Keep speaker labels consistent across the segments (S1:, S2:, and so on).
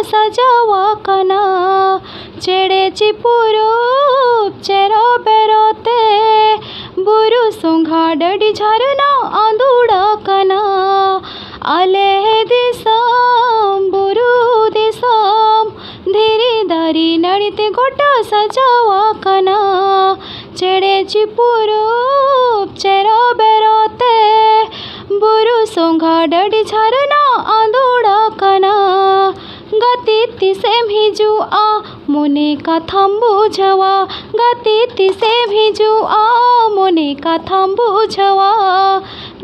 S1: सजावाकना चेड़े चिपुरूप चेरो बेरोते बुरु सुंघा डडी झरना आंदुड़ाकना आले दिसम बुरु दिसम धीरी दारी नड़ीते गोटा सजावाकना चेड़े चिपुरूप चेरो बेरोते बुरु सुंघा डडी झरना आंदुड़ाकना गति तिसेम हिजुआ मोने कथाम बुझवा गति तिसेम हिजुआ मोने कथाम बुझवा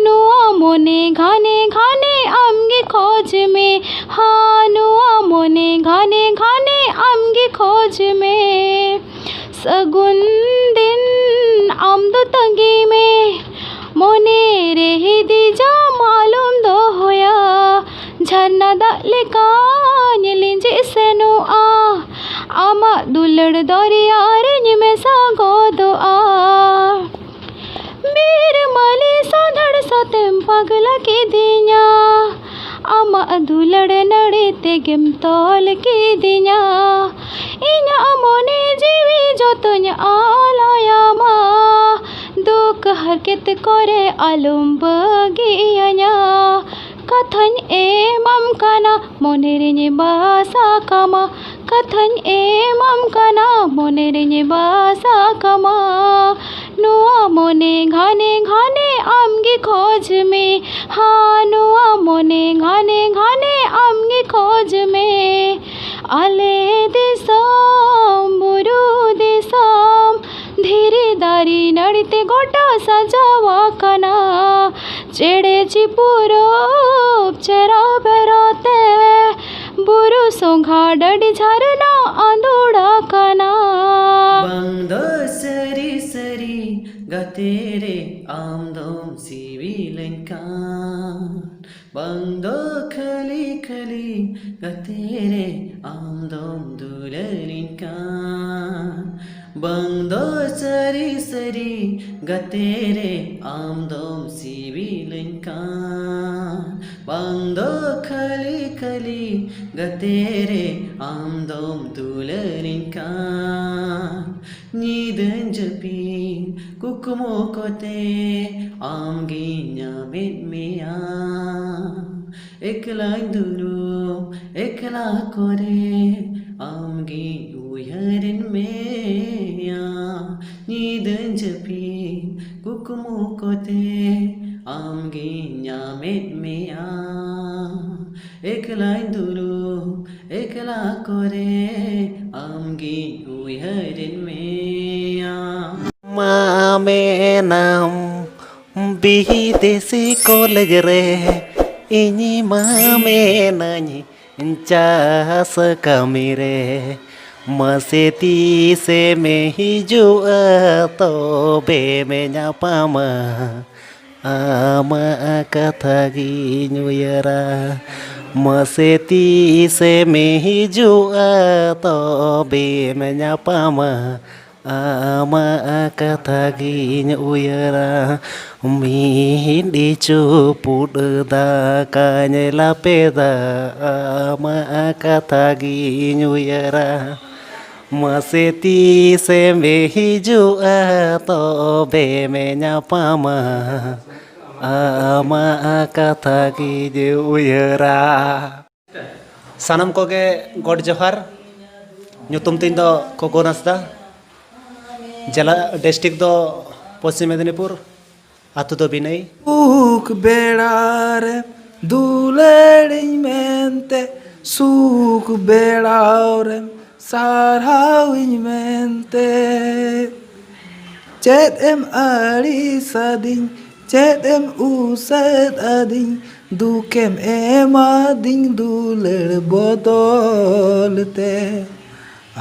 S1: नुआ मोने घाने घाने आमगे खोज में हाँ नुआ मोने घाने घाने आमगे खोज में सगुन दिन आमदो तंगी में मोने रे ही दीजा मालूम दो होया झरना दालेका ᱧᱮᱞᱤᱧ ᱥᱮᱱᱚᱜᱼᱟ ᱟᱢᱟᱜ ᱫᱩᱞᱟᱹᱲ ᱫᱚᱨᱭᱟ ᱨᱮᱧ ᱢᱮᱥᱟ ᱜᱚᱫᱚᱜᱼᱟ ᱵᱤᱨᱢᱟᱹᱞᱤ ᱥᱚᱸᱫᱷᱟᱲ ᱥᱟᱛᱮᱢ ᱯᱟᱜᱽᱞᱟ ᱠᱤᱫᱤᱧᱟ ᱟᱢᱟᱜ ᱫᱩᱞᱟᱹᱲ ᱱᱟᱹᱲᱤ ᱛᱮᱜᱮᱢ ᱛᱚᱞ ᱠᱤᱫᱤᱧᱟ ᱤᱧᱟᱹᱜ ᱢᱚᱱᱮ ᱡᱤᱣᱤ ᱡᱚᱛᱚᱧ ᱟᱞᱟᱭᱟᱢᱟ दुख हरकत करे आलम बगियाnya कथाᱧ एमam kana monerenya basa kama कथाᱧ एमam kana monerenya basa kama नुआ मोने घाने घाने आमगे खोज में हाँ नुआ मोने घाने घाने आमगे खोज में आले दिसम बुरु दिसम धीरे दारी नड़ीते गोटा सजावाकना चेड़े चिपुरूप चेरा बेरोते बुरु सुंघा डडी झरना आंदुड़ाकना
S2: बंदो सरी सरी गतेरे आमदोम सिविलंकान बंदो खली खली गतेरे आमदोम दुललिंकान बंदो सरी सरी गतेरे आमदोम सिविलंकान बंदो खली खली गतेरे आमदोम दुललिंकान नीदन जपी कुकुमो कोते आमगी न्यामित मिया एकला दुरु एकला कोरे आमगी उयरिन मेया नीदन जपी कुकुमो कोते आमगी न्यामित मिया एकला दुरु एकला कोरे आमगी उयरिन मेया
S3: मामेनम विदेशी कॉलेज रे इनी मामेननी चास कमी रे मसेती से में हिजुआ तो बे में ᱧᱟᱯᱟᱢᱟ आमा कथा गी ᱧᱩᱭᱟᱨᱟ मसेती से में हिजुआ तो बे में ᱧᱟᱯᱟᱢᱟ आमा कथा गिन उयरा मिहिंदी चुपुद दाकाñ लापेदा आमा कथा गिन उयरा मसेती से में हिजुआ तोबे में ᱧᱟᱯᱟᱢᱟ आमा कथा गिन उयरा सानम कोगे गॉड जोहार ᱧᱩᱛᱩᱢ ᱛᱤᱧ ᱫᱚ ᱠᱚᱠᱚ ᱦᱟᱸᱥᱫᱟ जिला डिस्ट्रिक्ट दो पश्चिम मेदिनीपुर आतु दो बिनई
S4: सुख बेड़ार दुलड़िñ मेनते सुख बेड़ार सारहाविñ मेनते चेद एम आड़ी सदिñ चेद एम उसद अदिñ दुखेम एमादिñ दुलड़ बदलते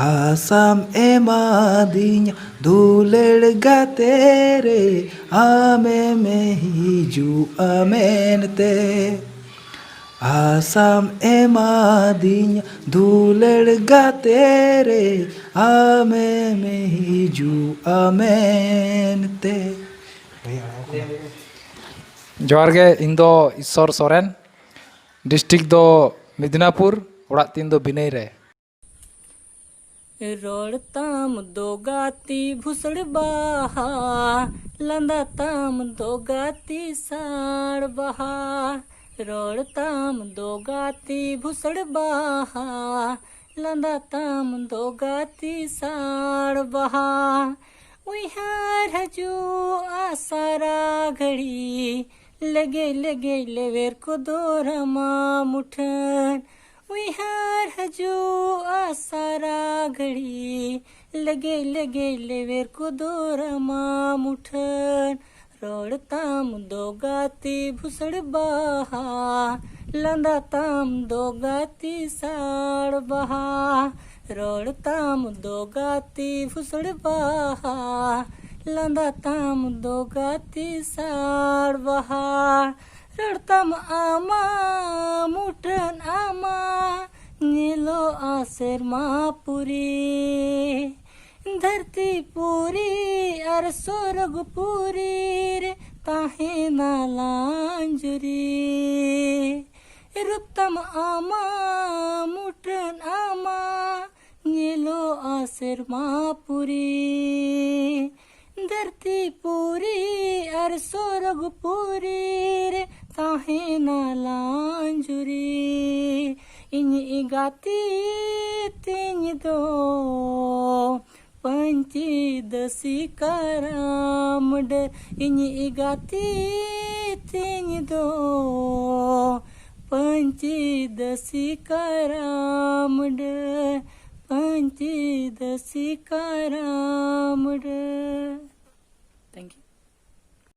S4: आसाम एमादिñ दुलड़ गातेरे आमे में हिजुआ मेनते आसाम एमादिñ दुलड़ गातेरे आमे में हिजुआ मेनते
S5: जोहार गे इन दो ईश्वर सोरेन डिस्ट्रिक्ट दो मिदनापुर
S4: ᱚᱲᱟᱜ ᱛᱤᱧ ᱫᱚ ᱵᱤᱱᱟᱹᱭ ᱨᱮ।
S1: रोड़ताम दो गाती भुसड़ बहा लंदाताम दो गाती साड़ बहा रोड़ताम दो गाती भुसड़ बहा लंदाताम दो गाती साड़ बहा उहार हजू आसारा घड़ी लगे लगे लेवेर को दोरमा मुठन विहार हजू आसारा घड़ी लगे लगे लेवेर को दोरमा मुठन रोड़ताम दो गाती भुसड़ बहा लंदाताम दो गाती साड़ बहा रोड़ताम दो गाती भुसड़ बहा लंदाताम दो गाती साड़ बहा रड़ताम आमा मुठन आमा नीलो आसेर मापुरी धरती पूरी और स्वर्ग पूरी रे ताहे नालांजुरी रुतम आमा मुठन आमा नीलो आसेर मापुरी धरती पूरी और स्वर्ग पूरी रे ताहे नालांजुरी इन्हीं गाती तीन दो पंची दसी कराम डर इन्हीं गाती तीन दो पंची दसी कराम डर पंची दसी कराम